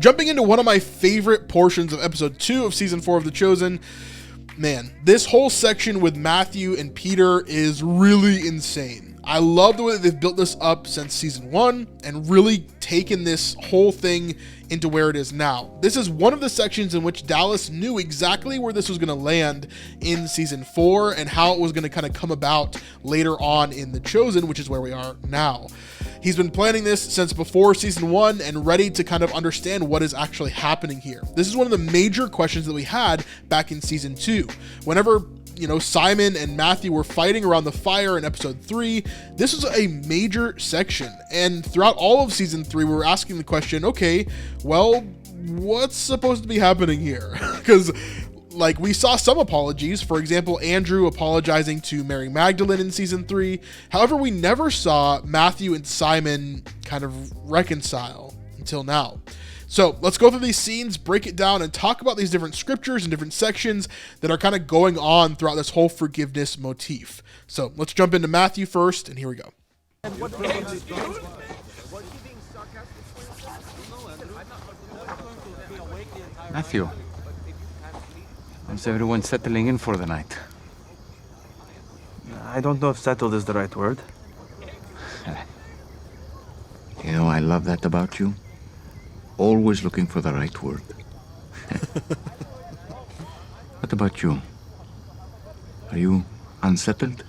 Jumping into one of my favorite portions of episode 2 of season 4 of The Chosen, man, this whole section with Matthew and Peter is really insane. I love the way that they've built this up since season 1 and really taken this whole thing into where it is now. This is one of the sections in which Dallas knew exactly where this was going to land in season 4 and how it was going to kind of come about later on in The Chosen, which is where we are now. He's been planning this since before season 1 and ready to kind of understand what is actually happening here. This is one of the major questions that we had back in season 2. Whenever Simon and Matthew were fighting around the fire in episode 3, this was a major section. And throughout all of season 3, we were asking the question, okay, well, what's supposed to be happening here? Because we saw some apologies. For example, Andrew apologizing to Mary Magdalene in season 3. However, we never saw Matthew and Simon kind of reconcile until now. So let's go through these scenes, break it down, and talk about these different scriptures and different sections that are kind of going on throughout this whole forgiveness motif. So let's jump into Matthew first, and here we go. Matthew, how's everyone settling in for the night? I don't know if settled is the right word. I love that about you. Always looking for the right word. What about you? Are you unsettled?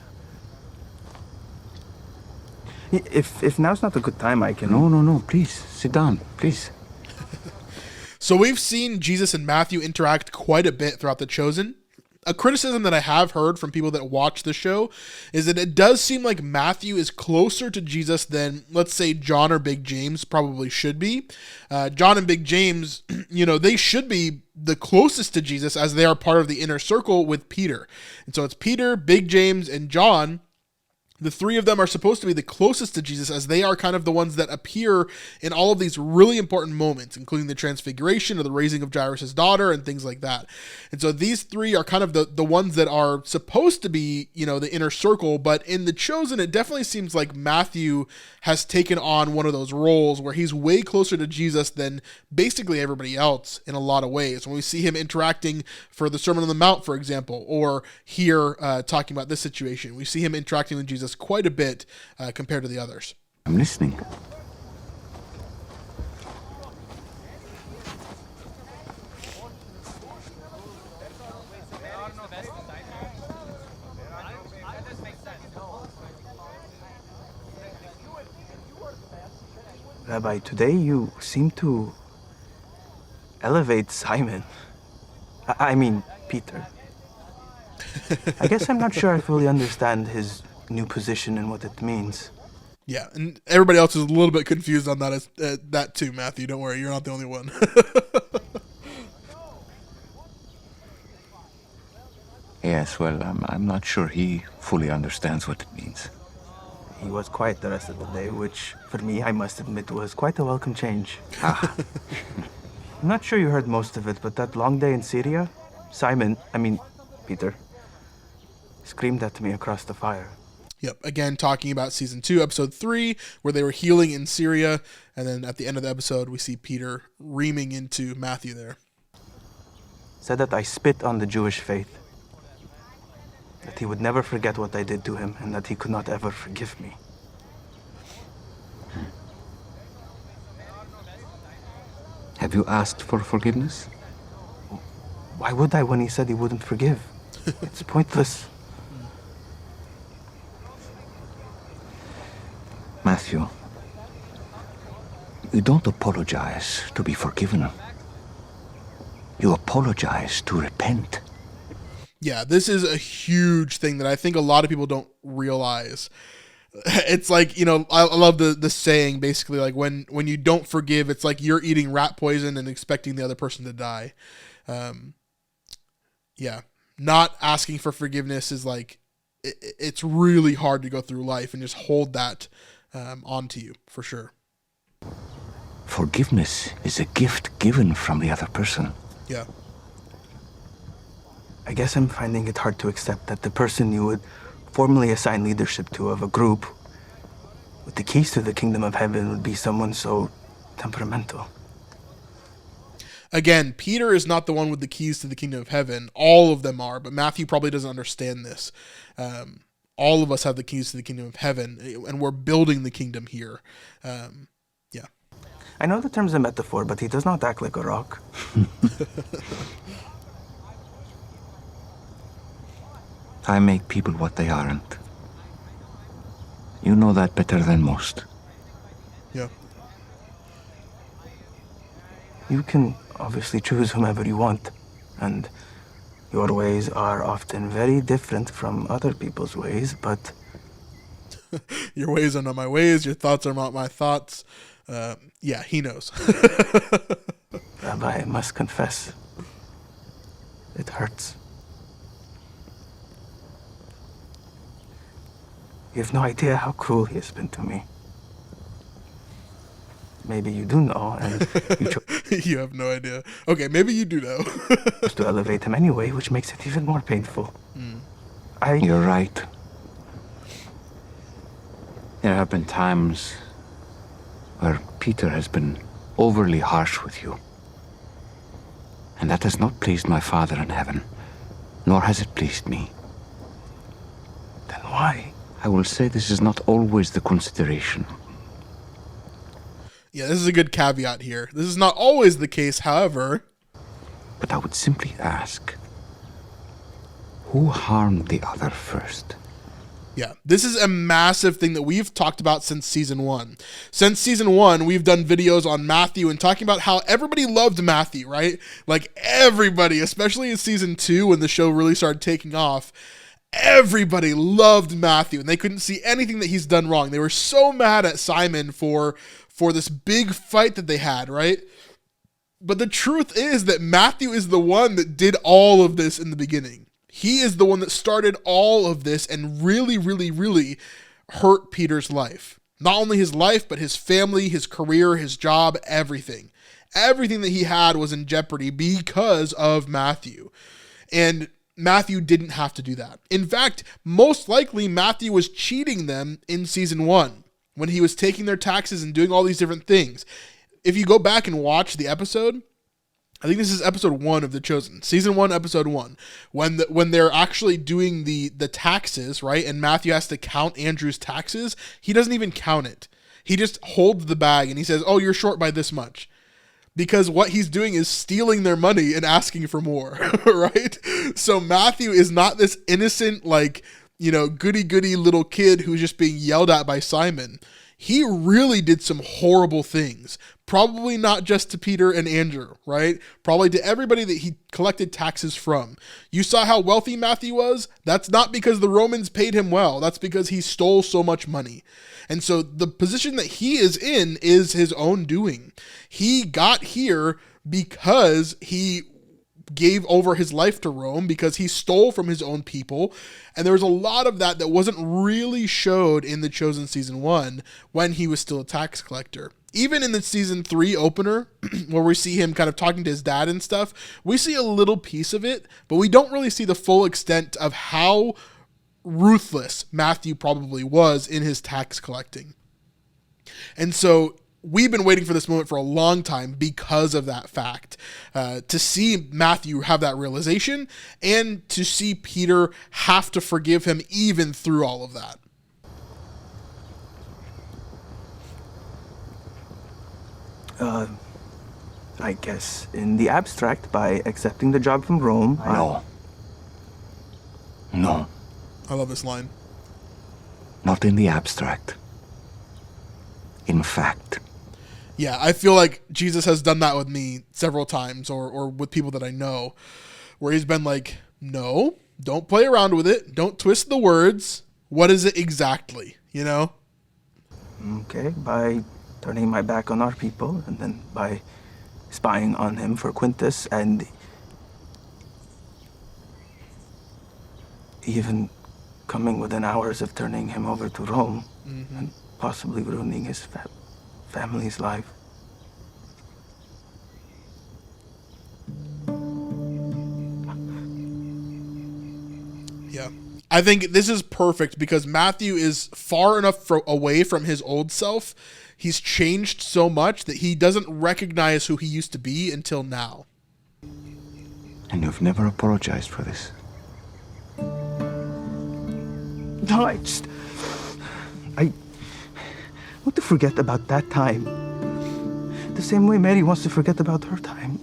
If now's not a good time, I can... No. Please, sit down, please. So we've seen Jesus and Matthew interact quite a bit throughout The Chosen. A criticism that I have heard from people that watch the show is that it does seem like Matthew is closer to Jesus than, let's say, John or Big James probably should be. John and Big James, they should be the closest to Jesus as they are part of the inner circle with Peter. And so it's Peter, Big James, and John. The three of them are supposed to be the closest to Jesus as they are kind of the ones that appear in all of these really important moments, including the transfiguration or the raising of Jairus' daughter and things like that. And so these three are kind of the ones that are supposed to be, the inner circle, but in The Chosen, it definitely seems like Matthew has taken on one of those roles where he's way closer to Jesus than basically everybody else in a lot of ways. When we see him interacting for the Sermon on the Mount, for example, or here talking about this situation, we see him interacting with Jesus quite a bit compared to the others. I'm listening. Rabbi, today you seem to elevate Simon. I mean, Peter. I guess I'm not sure I fully understand his new position and what it means. Yeah, and everybody else is a little bit confused on that too, Matthew. Don't worry, you're not the only one. Yes, well, I'm not sure he fully understands what it means. He was quiet the rest of the day, which, for me, I must admit, was quite a welcome change. I'm not sure you heard most of it, but that long day in Syria, Peter, screamed at me across the fire. Yep, again, talking about season 2, episode 3, where they were healing in Syria, and then at the end of the episode, we see Peter reaming into Matthew there. Said that I spit on the Jewish faith, that he would never forget what I did to him, and that he could not ever forgive me. Have you asked for forgiveness? Why would I when he said he wouldn't forgive? It's pointless. Matthew, you don't apologize to be forgiven. You apologize to repent. Yeah, this is a huge thing that I think a lot of people don't realize. It's like, I love the saying, basically, like when you don't forgive, it's like you're eating rat poison and expecting the other person to die. Yeah, not asking for forgiveness is like, it's really hard to go through life and just hold that onto you, for sure. Forgiveness is a gift given from the other person. Yeah. I guess I'm finding it hard to accept that the person you would formally assign leadership to of a group with the keys to the kingdom of heaven would be someone so temperamental. Again, Peter is not the one with the keys to the kingdom of heaven. All of them are, but Matthew probably doesn't understand this. All of us have the keys to the kingdom of heaven, and we're building the kingdom here. Yeah. I know the term's a metaphor, but he does not act like a rock. I make people what they aren't. You know that better than most. Yeah. You can obviously choose whomever you want, and your ways are often very different from other people's ways, but... Your ways are not my ways, your thoughts are not my thoughts. Yeah, he knows. Rabbi, I must confess, it hurts. You have no idea how cruel he has been to me. Maybe you do know, and you chose You have no idea. Okay, maybe you do know. to elevate him anyway, which makes it even more painful. You're right. There have been times where Peter has been overly harsh with you. And that has not pleased my Father in heaven, nor has it pleased me. Then why? I will say this is not always the consideration. Yeah, this is a good caveat here. This is not always the case, however. But I would simply ask, who harmed the other first? Yeah, this is a massive thing that we've talked about since season 1. Since season 1, we've done videos on Matthew and talking about how everybody loved Matthew, right? Like everybody, especially in season 2 when the show really started taking off. Everybody loved Matthew and they couldn't see anything that he's done wrong. They were so mad at Simon for this big fight that they had, right? But the truth is that Matthew is the one that did all of this in the beginning. He is the one that started all of this and really, really, really hurt Peter's life. Not only his life, but his family, his career, his job, everything. Everything that he had was in jeopardy because of Matthew. And Matthew didn't have to do that. In fact, most likely Matthew was cheating them in season 1 when he was taking their taxes and doing all these different things. If you go back and watch the episode, I think this is episode 1 of The Chosen, season 1, episode 1, when they're actually doing the taxes, right? And Matthew has to count Andrew's taxes. He doesn't even count it. He just holds the bag and he says, "Oh, you're short by this much." Because what he's doing is stealing their money and asking for more, right? So Matthew is not this innocent, like, goody-goody little kid who's just being yelled at by Simon. He really did some horrible things. Probably not just to Peter and Andrew, right? Probably to everybody that he collected taxes from. You saw how wealthy Matthew was? That's not because the Romans paid him well. That's because he stole so much money. And so the position that he is in is his own doing. He got here because he gave over his life to Rome, because he stole from his own people. And there was a lot of that wasn't really showed in The Chosen season 1 when he was still a tax collector. Even in the season 3 opener, where we see him kind of talking to his dad and stuff, we see a little piece of it, but we don't really see the full extent of how ruthless Matthew probably was in his tax collecting. And so we've been waiting for this moment for a long time because of that fact, to see Matthew have that realization and to see Peter have to forgive him even through all of that. I guess in the abstract, by accepting the job from Rome. No. I love this line. Not in the abstract. In fact. Yeah, I feel like Jesus has done that with me several times, or with people that I know, where he's been like, no, don't play around with it. Don't twist the words. What is it exactly? Okay, by turning my back on our people, and then by spying on him for Quintus, and even coming within hours of turning him over to Rome, and possibly ruining his family's life. Yeah. I think this is perfect because Matthew is far enough away from his old self. He's changed so much that he doesn't recognize who he used to be until now. And you've never apologized for this. No, I want to forget about that time. The same way Mary wants to forget about her time.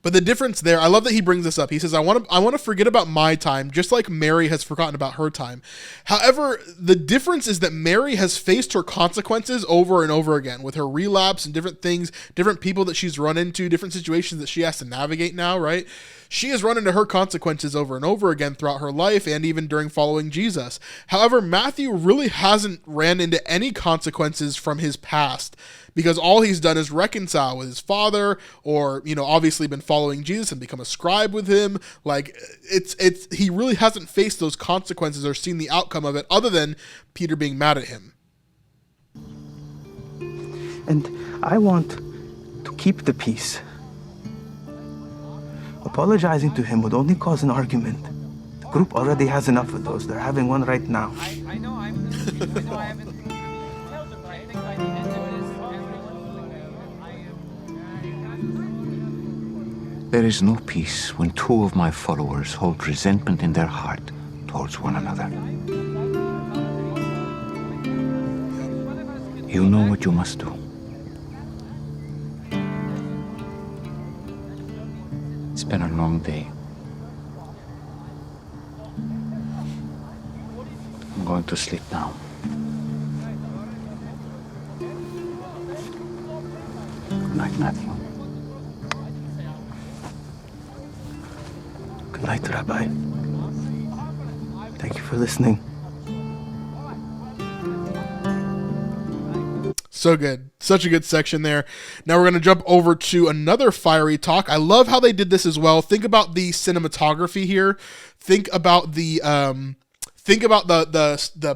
But the difference there, I love that he brings this up. He says, I want to forget about my time, just like Mary has forgotten about her time. However, the difference is that Mary has faced her consequences over and over again with her relapse and different things, different people that she's run into, different situations that she has to navigate now, right? She has run into her consequences over and over again throughout her life and even during following Jesus. However, Matthew really hasn't ran into any consequences from his past, because all he's done is reconcile with his father, or, you know, obviously been following Jesus and become a scribe with him. Like, he really hasn't faced those consequences or seen the outcome of it other than Peter being mad at him. And I want to keep the peace. Apologizing to him would only cause an argument. The group already has enough of those. They're having one right now. I know I haven't held them, but I think by the end of this, There is no peace when two of my followers hold resentment in their heart towards one another. You know what you must do. It's been a long day. I'm going to sleep now. Good night, Matthew. Good night, Rabbi. Thank you for listening. So good. Such a good section there. Now we're going to jump over to another fiery talk. I love how they did this as well. Think about the cinematography here. Think about the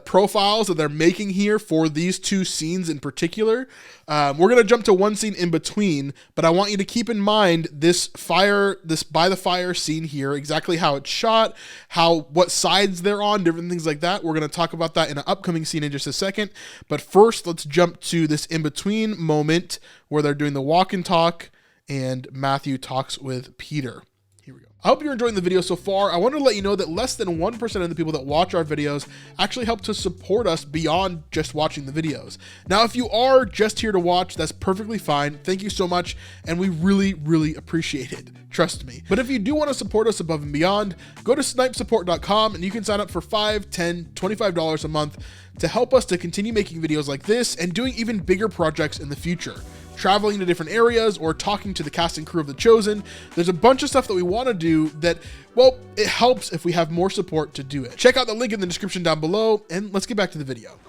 profiles that they're making here for these two scenes in particular. We're going to jump to one scene in between, but I want you to keep in mind this by the fire scene here, exactly how it's shot, what sides they're on, different things like that. We're going to talk about that in an upcoming scene in just a second. But first, let's jump to this in-between moment where they're doing the walk and talk and Matthew talks with Peter. Here we go. I hope you're enjoying the video so far. I wanted to let you know that less than 1% of the people that watch our videos actually help to support us beyond just watching the videos. Now, if you are just here to watch, that's perfectly fine. Thank you so much, and we really, really appreciate it. Trust me. But if you do want to support us above and beyond, go to snipesupport.com and you can sign up for $5, $10, $25 a month to help us to continue making videos like this and doing even bigger projects in the future. Traveling to different areas or talking to the cast and crew of The Chosen. There's a bunch of stuff that we want to do that, well, it helps if we have more support to do it. Check out the link in the description down below, and let's get back to the video.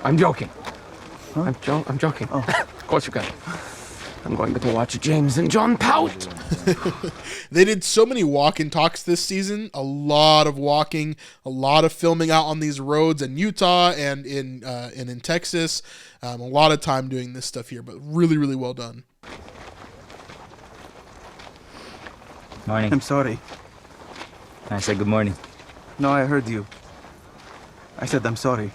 I'm joking. Huh? I'm joking. Oh. Of course you can. I'm going to go watch James and John pout. They did so many walk and talks this season. A lot of walking, a lot of filming out on these roads in Utah and in Texas. A lot of time doing this stuff here, but really, really well done. Morning. I'm sorry. I said good morning. No, I heard you. I said I'm sorry.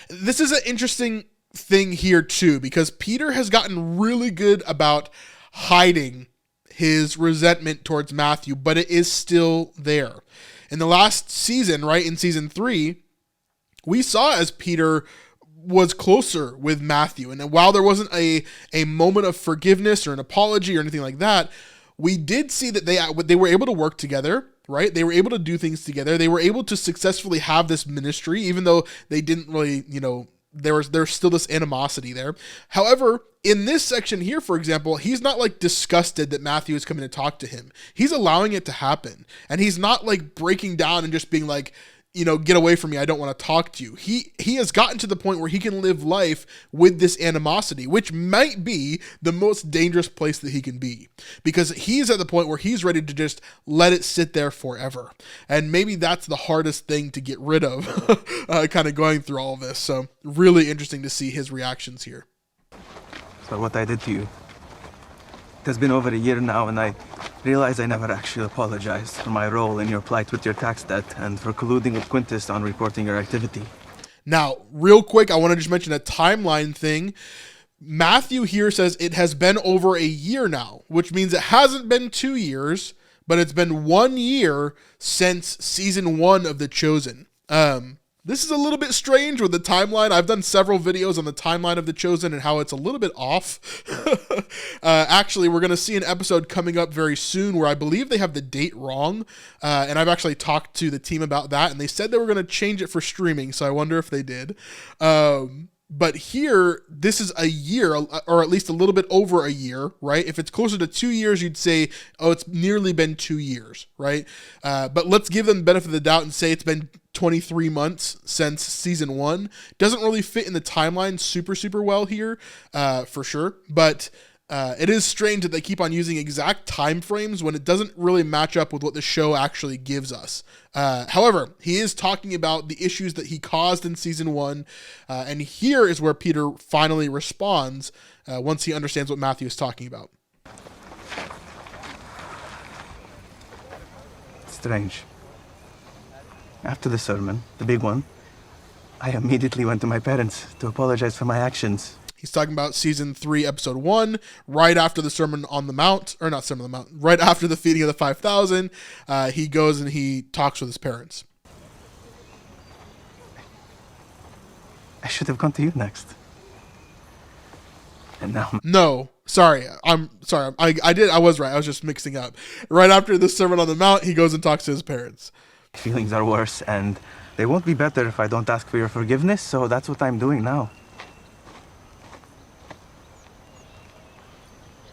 This is an interesting thing here too, because Peter has gotten really good about hiding his resentment towards Matthew, but it is still there. In the last season, right, in season 3, we saw as Peter was closer with Matthew, and while there wasn't a moment of forgiveness or an apology or anything like that, we did see that they were able to work together, right? They were able to do things together. They were able to successfully have this ministry, even though they didn't really, there's still this animosity there. However, in this section here, for example, he's not like disgusted that Matthew is coming to talk to him. He's allowing it to happen. And he's not like breaking down and just being like, get away from me. I don't want to talk to you. He has gotten to the point where he can live life with this animosity, which might be the most dangerous place that he can be, because he's at the point where he's ready to just let it sit there forever. And maybe that's the hardest thing to get rid of, kind of going through all of this. So really interesting to see his reactions here. So what I did to you. It has been over a year now, and I realize I never actually apologized for my role in your plight with your tax debt and for colluding with Quintus on reporting your activity. Now, real quick, I want to just mention a timeline thing. Matthew here says it has been over a year now, which means it hasn't been 2 years, but it's been 1 year since season 1 of The Chosen. This is a little bit strange with the timeline. I've done several videos on the timeline of The Chosen and how it's a little bit off. Actually, we're going to see an episode coming up very soon where I believe they have the date wrong. And I've actually talked to the team about that, and they said they were going to change it for streaming, so I wonder if they did. But here, this is a year, or at least a little bit over a year, right? If it's closer to 2 years, you'd say, oh, it's nearly been 2 years, right? But let's give them the benefit of the doubt and say it's been 23 months since season 1. Doesn't really fit in the timeline super well here, for sure. But it is strange that they keep on using exact time frames when it doesn't really match up with what the show actually gives us. However, he is talking about the issues that he caused in season 1, and here is where Peter finally responds once he understands what Matthew is talking about. Strange. After the sermon, the big one, I immediately went to my parents to apologize for my actions. He's talking about season 3, episode 1, right after the Sermon on the Mount, or not Sermon on the Mount, right after the feeding of the 5,000, he goes and he talks with his parents. I should have gone to you next. And now... No, sorry. I'm sorry. I was right. I was just mixing up. Right after the Sermon on the Mount, he goes and talks to his parents. feelings are worse, and they won't be better if I don't ask for your forgiveness, so that's what I'm doing now.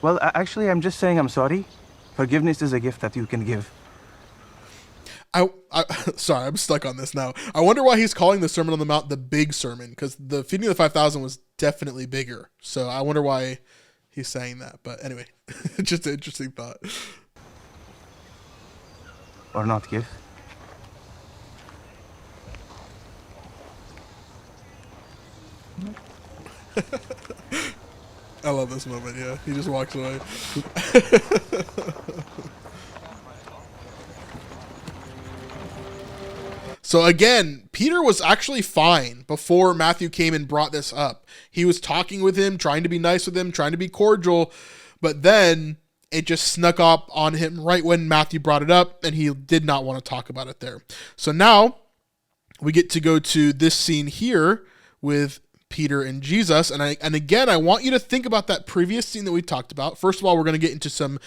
Well, actually, I'm just saying I'm sorry. Forgiveness is a gift that you can give. Sorry, I'm stuck on this now. I wonder why he's calling the Sermon on the Mount the big sermon, because the feeding of the 5,000 was definitely bigger. So I wonder why he's saying that. But anyway, just an interesting thought. Or not give. I love this moment, yeah. He just walks away. So again, Peter was actually fine before Matthew came and brought this up. He was talking with him, trying to be nice with him, trying to be cordial, but then it just snuck up on him right when Matthew brought it up, and he did not want to talk about it there. So now we get to go to this scene here with Peter and Jesus, and again, I want you to think about that previous scene that we talked about. First of all, we're going to get into some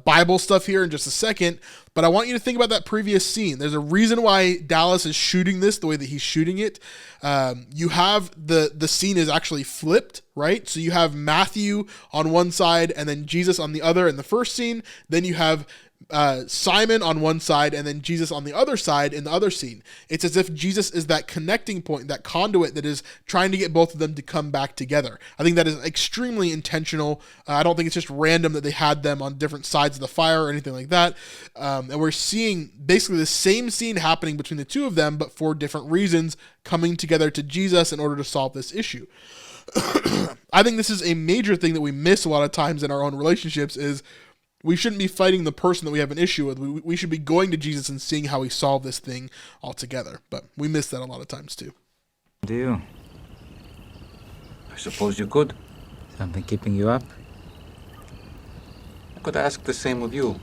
Bible stuff here in just a second, but I want you to think about that previous scene. There's a reason why Dallas is shooting this the way that he's shooting it. You have the scene is actually flipped, right? So you have Matthew on one side and then Jesus on the other in the first scene. Then you have Simon on one side and then Jesus on the other side in the other scene. It's as if Jesus is that connecting point, that conduit that is trying to get both of them to come back together. I think that is extremely intentional. I don't think it's just random that they had them on different sides of the fire or anything like that. And we're seeing basically the same scene happening between the two of them, but for different reasons, coming together to Jesus in order to solve this issue. I think this is a major thing that we miss a lot of times in our own relationships is we shouldn't be fighting the person that we have an issue with. We should be going to Jesus and seeing how he solved this thing altogether. But we miss that a lot of times too. Do you? I suppose you could. Something keeping you up? I could ask the same of you.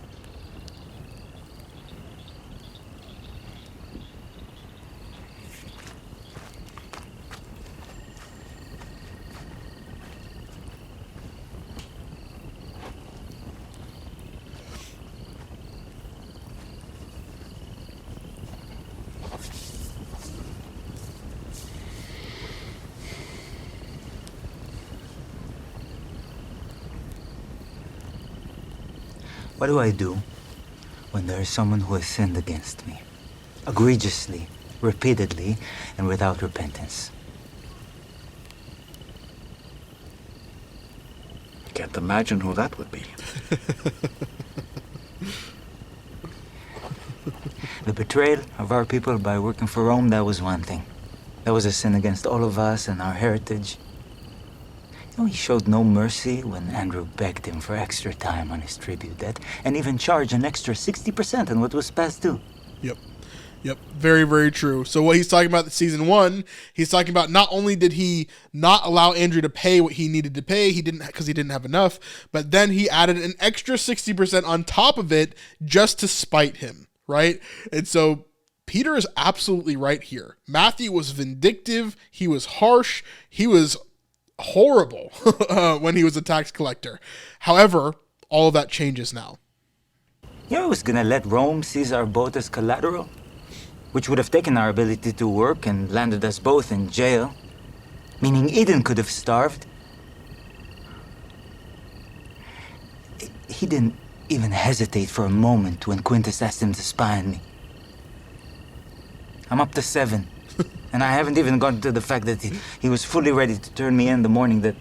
What do I do when there is someone who has sinned against me? Egregiously, repeatedly, and without repentance. I can't imagine who that would be. The betrayal of our people by working for Rome, that was one thing. That was a sin against all of us and our heritage. Oh, he showed no mercy when Andrew begged him for extra time on his tribute debt, and even charged an extra 60% on what was past due. Yep. Yep. Very, very true. So what he's talking about in season 1, he's talking about not only did he not allow Andrew to pay what he needed to pay, because he didn't have enough, but then he added an extra 60% on top of it just to spite him, right? And so Peter is absolutely right here. Matthew was vindictive. He was harsh. He was horrible when he was a tax collector. However, all of that changes now. You're always gonna let Rome seize our boat as collateral? Which would have taken our ability to work and landed us both in jail. Meaning Eden could have starved. He didn't even hesitate for a moment when Quintus asked him to spy on me. I'm up to 7. And I haven't even gotten to the fact that he was fully ready to turn me in the morning that...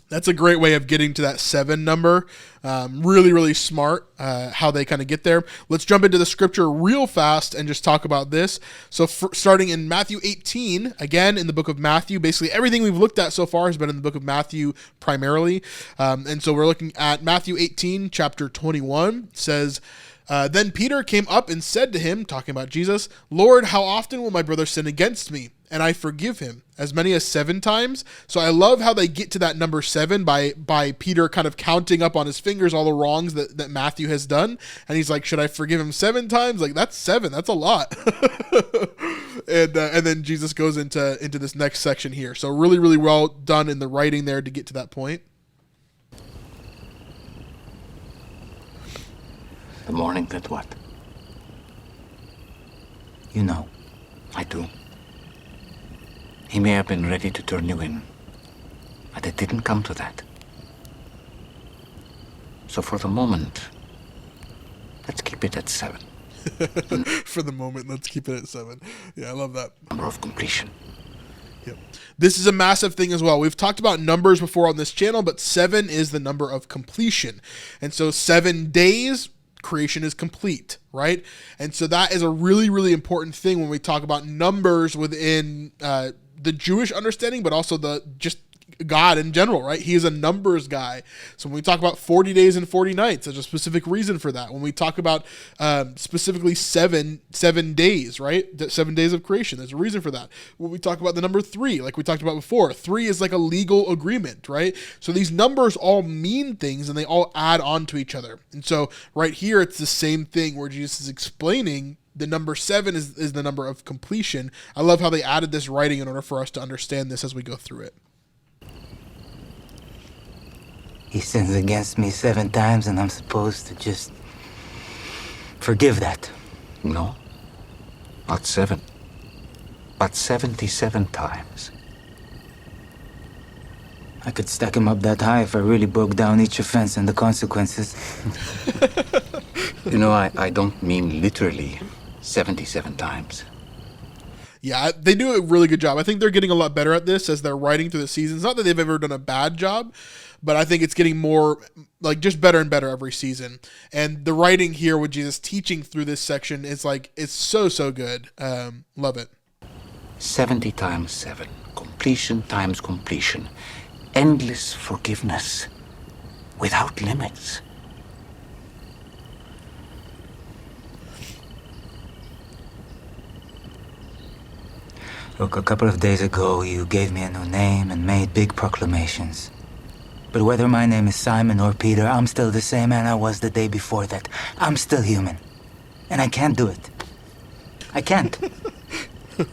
That's a great way of getting to that 7 number. Really, really smart how they kind of get there. Let's jump into the scripture real fast and just talk about this. So starting in Matthew 18, again, in the book of Matthew, basically everything we've looked at so far has been in the book of Matthew primarily. And so we're looking at Matthew 18, chapter 21. It says... Then Peter came up and said to him, talking about Jesus, "Lord, how often will my brother sin against me, and I forgive him? As many as 7 times?" So I love how they get to that number 7 by Peter kind of counting up on his fingers all the wrongs that Matthew has done. And he's like, should I forgive him 7 times? Like, that's 7. That's a lot. and then Jesus goes into this next section here. So really, really well done in the writing there to get to that point. The morning that what? You know. I do. He may have been ready to turn you in, but it didn't come to that. So for the moment, let's keep it at 7. For the moment, let's keep it at 7. Yeah, I love that. Number of completion. Yep. This is a massive thing as well. We've talked about numbers before on this channel, but 7 is the number of completion. And so 7 days, creation is complete, right? And so that is a really, really important thing when we talk about numbers within the Jewish understanding, but also the just God in general, right? He is a numbers guy. So when we talk about 40 days and 40 nights, there's a specific reason for that. When we talk about specifically 7 days, right? 7 days of creation, there's a reason for that. When we talk about the number 3, like we talked about before, 3 is like a legal agreement, right? So these numbers all mean things and they all add on to each other. And so right here, it's the same thing where Jesus is explaining the number 7 is the number of completion. I love how they added this writing in order for us to understand this as we go through it. He sins against me 7 times and I'm supposed to just forgive that. No, not 7, but 77 times. I could stack him up that high if I really broke down each offense and the consequences. You know, I don't mean literally 77 times. Yeah, they do a really good job. I think they're getting a lot better at this as they're writing through the seasons. Not that they've ever done a bad job, but I think it's getting more, like, just better and better every season. And the writing here with Jesus teaching through this section is like, it's so good. Love it. 70 times 7. Completion times completion. Endless forgiveness. Without limits. Look, a couple of days ago, you gave me a new name and made big proclamations. But whether my name is Simon or Peter, I'm still the same man I was the day before that. I'm still human. And I can't do it. I can't.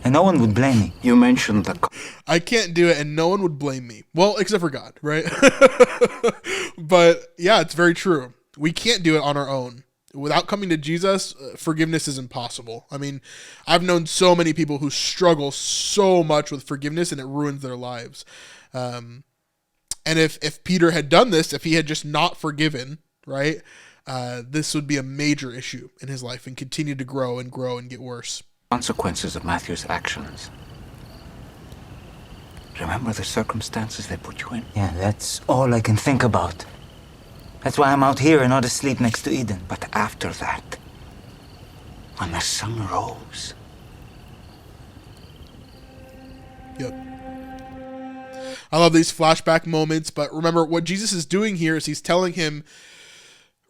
And no one would blame me. You mentioned the... I can't do it and no one would blame me. Well, except for God, right? But yeah, it's very true. We can't do it on our own. Without coming to Jesus, forgiveness is impossible. I mean, I've known so many people who struggle so much with forgiveness and it ruins their lives. And if Peter had done this, if he had just not forgiven, right, this would be a major issue in his life and continue to grow and get worse. Consequences of Matthew's actions. Remember the circumstances they put you in? Yeah, that's all I can think about. That's why I'm out here and not asleep next to Eden. But after that, when the sun rose... Yep. I love these flashback moments, but remember what Jesus is doing here is he's telling him,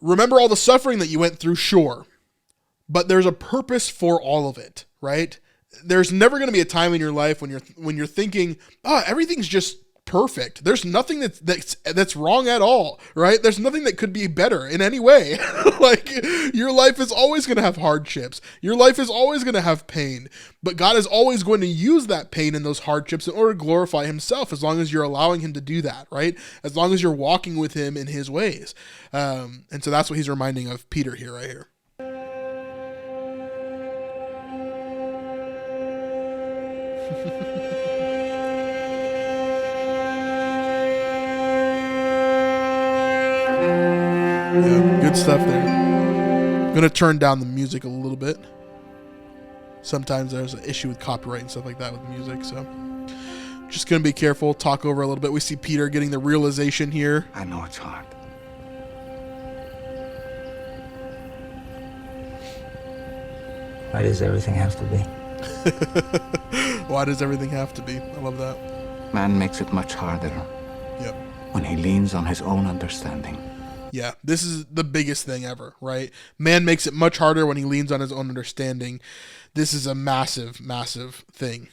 remember all the suffering that you went through, sure, but there's a purpose for all of it, right? There's never going to be a time in your life when you're thinking, oh, everything's just perfect. There's nothing that's wrong at all, right? There's nothing that could be better in any way. Like, your life is always going to have hardships. Your life is always going to have pain, but God is always going to use that pain and those hardships in order to glorify himself, as long as you're allowing him to do that, right? As long as you're walking with him in his ways. And so that's what he's reminding of Peter here, right here. Yeah, good stuff there. I'm going to turn down the music a little bit. Sometimes there's an issue with copyright and stuff like that with music, so just going to be careful, talk over a little bit. We see Peter getting the realization here. I know it's hard. Why does everything have to be? Why does everything have to be? I love that. Man makes it much harder Yep. when he leans on his own understanding. Yeah, this is the biggest thing ever, right? Man makes it much harder when he leans on his own understanding. This is a massive, massive thing.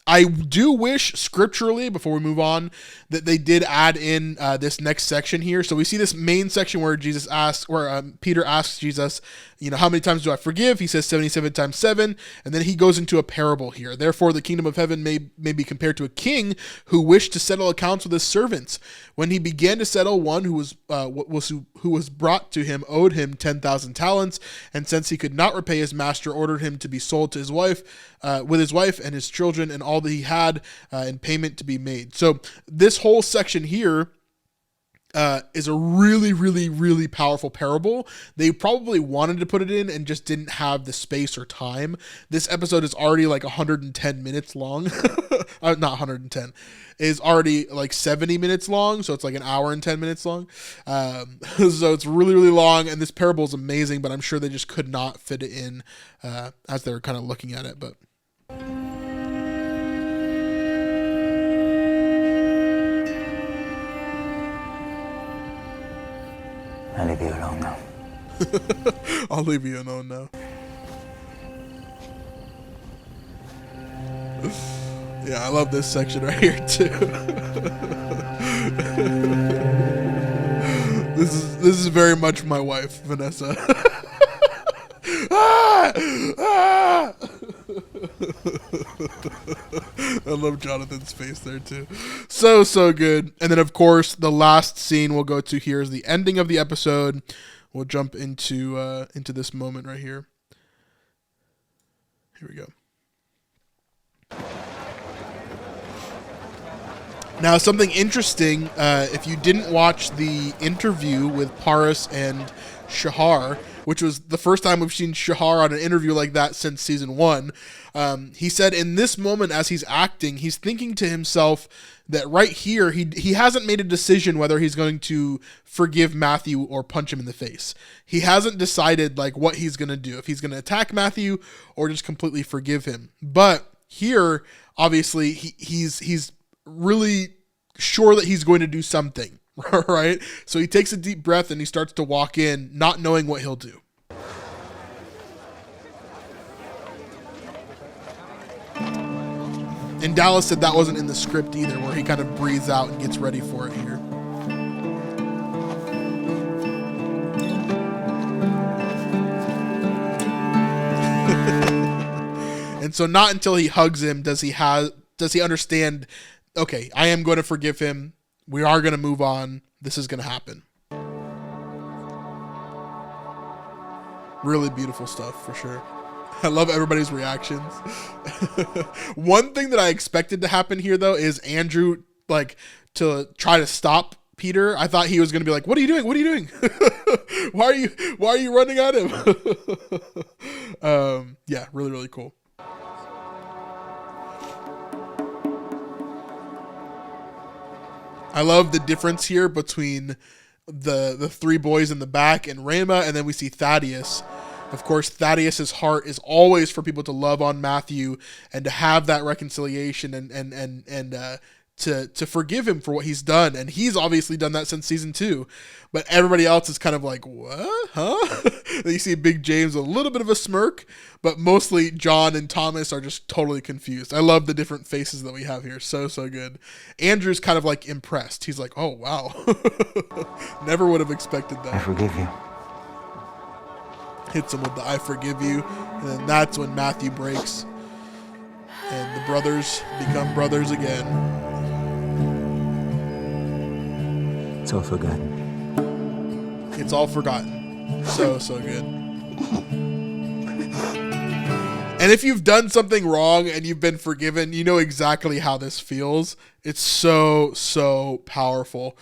I do wish scripturally, before we move on, that they did add in this next section here. So we see this main section where Peter asks Jesus, how many times do I forgive? He says 77 times 7. And then he goes into a parable here. Therefore, the kingdom of heaven may be compared to a king who wished to settle accounts with his servants. When he began to settle, one who was brought to him owed him 10,000 talents. And since he could not repay his master, ordered him to be sold to his wife, with his wife and his children and all that he had, in payment to be made. So this whole section here is a really, really, really powerful parable. They probably wanted to put it in and just didn't have the space or time. This episode is already like 110 minutes long. Not 110. Is already like 70 minutes long, so it's like an hour and 10 minutes long. So it's really, really long, and this parable is amazing, but I'm sure they just could not fit it in as they were kind of looking at it. But I'll leave you alone now. I'll leave you alone now. Yeah, I love this section right here too. This is very much my wife, Vanessa. I love Jonathan's face there too. So good. And then of course the last scene we'll go to here is the ending of the episode. We'll jump into this moment right here. Here we go. Now, something interesting, if you didn't watch the interview with Paris and Shahar, which was the first time we've seen Shahar on an interview like that since season 1, he said in this moment as he's acting, he's thinking to himself that right here, he hasn't made a decision whether he's going to forgive Matthew or punch him in the face. He hasn't decided like what he's going to do, if he's going to attack Matthew or just completely forgive him. But here, obviously, he's really sure that he's going to do something, right? So he takes a deep breath and he starts to walk in, not knowing what he'll do. And Dallas said that wasn't in the script either, where he kind of breathes out and gets ready for it here. And so not until he hugs him does he understand, okay, I am going to forgive him. We are going to move on. This is going to happen. Really beautiful stuff for sure. I love everybody's reactions. One thing that I expected to happen here though is Andrew to try to stop Peter. I thought he was going to be like, "What are you doing? What are you doing? why are you running at him?" Yeah, really, really cool. I love the difference here between the three boys in the back and Rama, and then we see Thaddeus. Of course, Thaddeus's heart is always for people to love on Matthew and to have that reconciliation and to forgive him for what he's done, and he's obviously done that since season 2, but everybody else is kind of like, what, huh? You see Big James with a little bit of a smirk, but mostly John and Thomas are just totally confused. I love the different faces that we have here. So good. Andrew's kind of like impressed. He's like, oh wow. Never would have expected that. I forgive you. Hits him with the I forgive you, and then that's when Matthew breaks and the brothers become brothers again. It's all forgotten. It's all forgotten. So good. And if you've done something wrong and you've been forgiven, you know exactly how this feels. It's so powerful.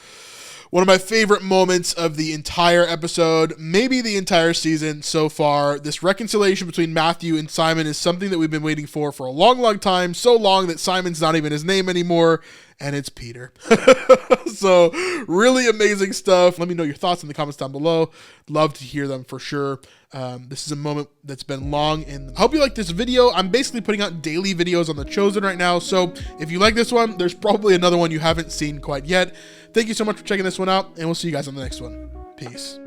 One of my favorite moments of the entire episode, maybe the entire season so far. This reconciliation between Matthew and Simon is something that we've been waiting for a long time. So long that Simon's not even his name anymore, and it's Peter. So really amazing stuff. Let me know your thoughts in the comments down below. Love to hear them for sure. This is a moment that's been long, and I hope you like this video. I'm basically putting out daily videos on The Chosen right now, so if you like this one, there's probably another one you haven't seen quite yet. Thank you so much for checking this one out, and we'll see you guys on the next one. Peace.